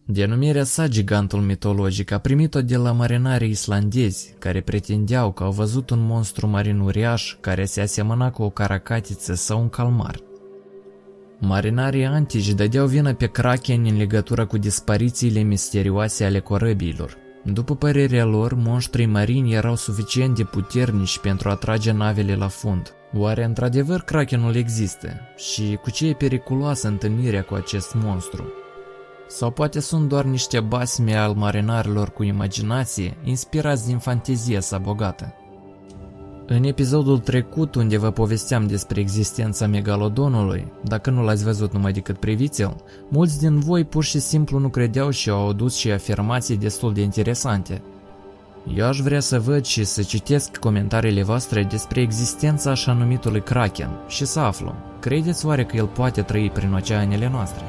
Denumirea sa gigantul mitologic a primit-o de la marinarii islandezi, care pretindeau că au văzut un monstru marin uriaș care se asemăna cu o caracatiță sau un calmar. Marinarii antici dădeau vina pe Kraken în legătură cu disparițiile misterioase ale corăbiilor. După părerea lor, monștrii marini erau suficient de puternici pentru a atrage navele la fund. Oare într-adevăr Krakenul există? Și cu ce e periculoasă întâlnirea cu acest monstru? Sau poate sunt doar niște basme al marinarilor cu imaginație, inspirați din fantezia sa bogată? În episodul trecut, unde vă povesteam despre existența megalodonului, dacă nu l-ați văzut numai decât priviți-l, mulți din voi pur și simplu nu credeau și au adus și afirmații destul de interesante. Eu aș vrea să văd și să citesc comentariile voastre despre existența așa numitului Kraken și să aflu, credeți oare că el poate trăi prin oceanele noastre?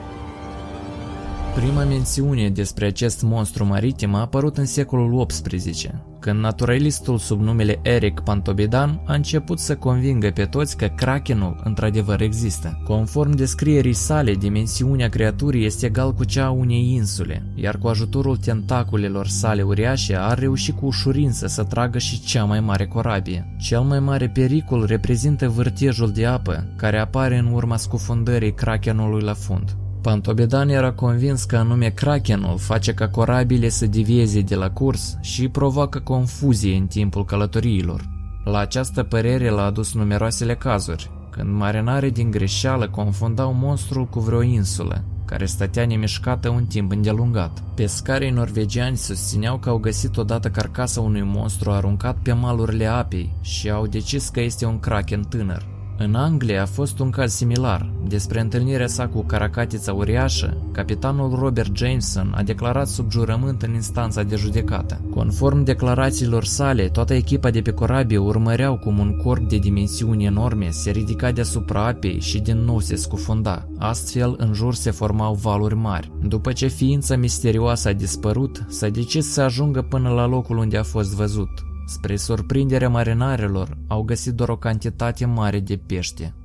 Prima mențiune despre acest monstru maritim a apărut în secolul XVIII, când naturalistul sub numele Eric Pontoppidan a început să convingă pe toți că Krakenul într-adevăr există. Conform descrierii sale, dimensiunea creaturii este egal cu cea a unei insule, iar cu ajutorul tentaculelor sale uriașe a reușit cu ușurință să tragă și cea mai mare corabie. Cel mai mare pericol reprezintă vârtejul de apă, care apare în urma scufundării Krakenului la fund. Pontoppidan era convins că anume Krakenul face ca corabile să devieze de la curs și provoacă confuzie în timpul călătoriilor. La această părere l-a adus numeroasele cazuri, când marinarii din greșeală confundau monstrul cu vreo insulă, care stătea nemișcată un timp îndelungat. Pescarii norvegiani susțineau că au găsit odată carcasa unui monstru aruncat pe malurile apei și au decis că este un Kraken tânăr. În Anglia a fost un caz similar. Despre întâlnirea sa cu caracatița uriașă, capitanul Robert Jameson a declarat sub jurământ în instanța de judecată. Conform declarațiilor sale, toată echipa de pe corabie urmăreau cum un corp de dimensiuni enorme se ridica deasupra apei și din nou se scufunda. Astfel, în jur se formau valuri mari. După ce ființa misterioasă a dispărut, s-a decis să ajungă până la locul unde a fost văzut. Spre surprinderea marinarilor, au găsit doar o cantitate mare de pește.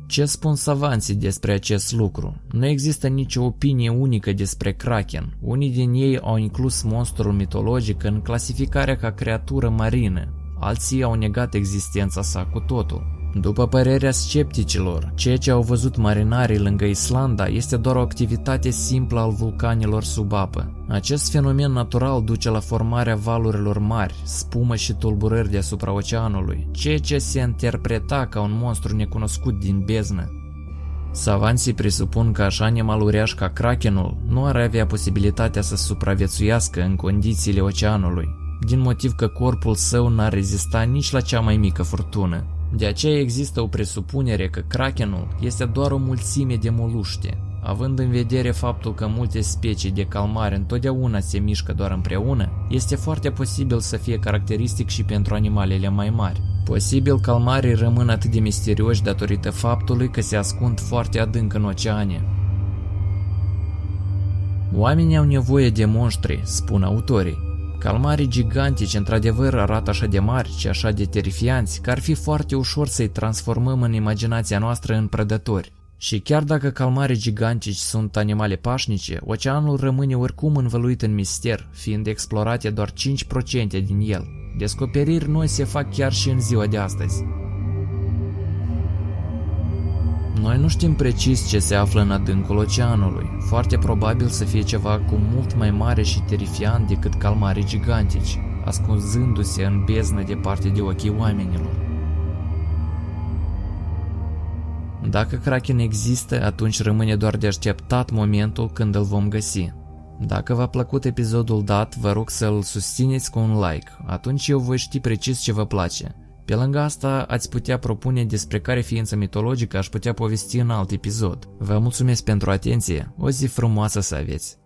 Ce spun savanții despre acest lucru? Nu există nicio opinie unică despre Kraken. Unii din ei au inclus monstrul mitologic în clasificarea ca creatură marină, alții au negat existența sa cu totul. După părerea scepticilor, ceea ce au văzut marinarii lângă Islanda este doar o activitate simplă al vulcanilor sub apă. Acest fenomen natural duce la formarea valurilor mari, spumă și tulburări deasupra oceanului, ceea ce se interpreta ca un monstru necunoscut din beznă. Savanții presupun că așa animal uriaș ca Krakenul nu ar avea posibilitatea să supraviețuiască în condițiile oceanului, din motiv că corpul său n-ar rezista nici la cea mai mică furtună. De aceea există o presupunere că Krakenul este doar o mulțime de moluște, având în vedere faptul că multe specii de calmari întotdeauna se mișcă doar împreună, este foarte posibil să fie caracteristic și pentru animalele mai mari. Posibil calmarii rămân atât de misterioși datorită faptului că se ascund foarte adânc în oceane. Oamenii au nevoie de monștri, spun autorii. Calmarii gigantici într-adevăr arată așa de mari și așa de terifianți că ar fi foarte ușor să-i transformăm în imaginația noastră în prădători. Și chiar dacă calmarii gigantici sunt animale pașnice, oceanul rămâne oricum învăluit în mister, fiind explorate doar 5% din el. Descoperiri noi se fac chiar și în ziua de astăzi. Noi nu știm precis ce se află în adâncul oceanului, foarte probabil să fie ceva cu mult mai mare și terifiant decât calmarii gigantici, ascunzându-se în beznă departe de ochii oamenilor. Dacă Kraken există, atunci rămâne doar de așteptat momentul când îl vom găsi. Dacă v-a plăcut episodul dat, vă rog să-l susțineți cu un like, atunci eu voi ști precis ce vă place. Pe lângă asta, ați putea propune despre care ființă mitologică aș putea povesti în alt episod. Vă mulțumesc pentru atenție, o zi frumoasă să aveți!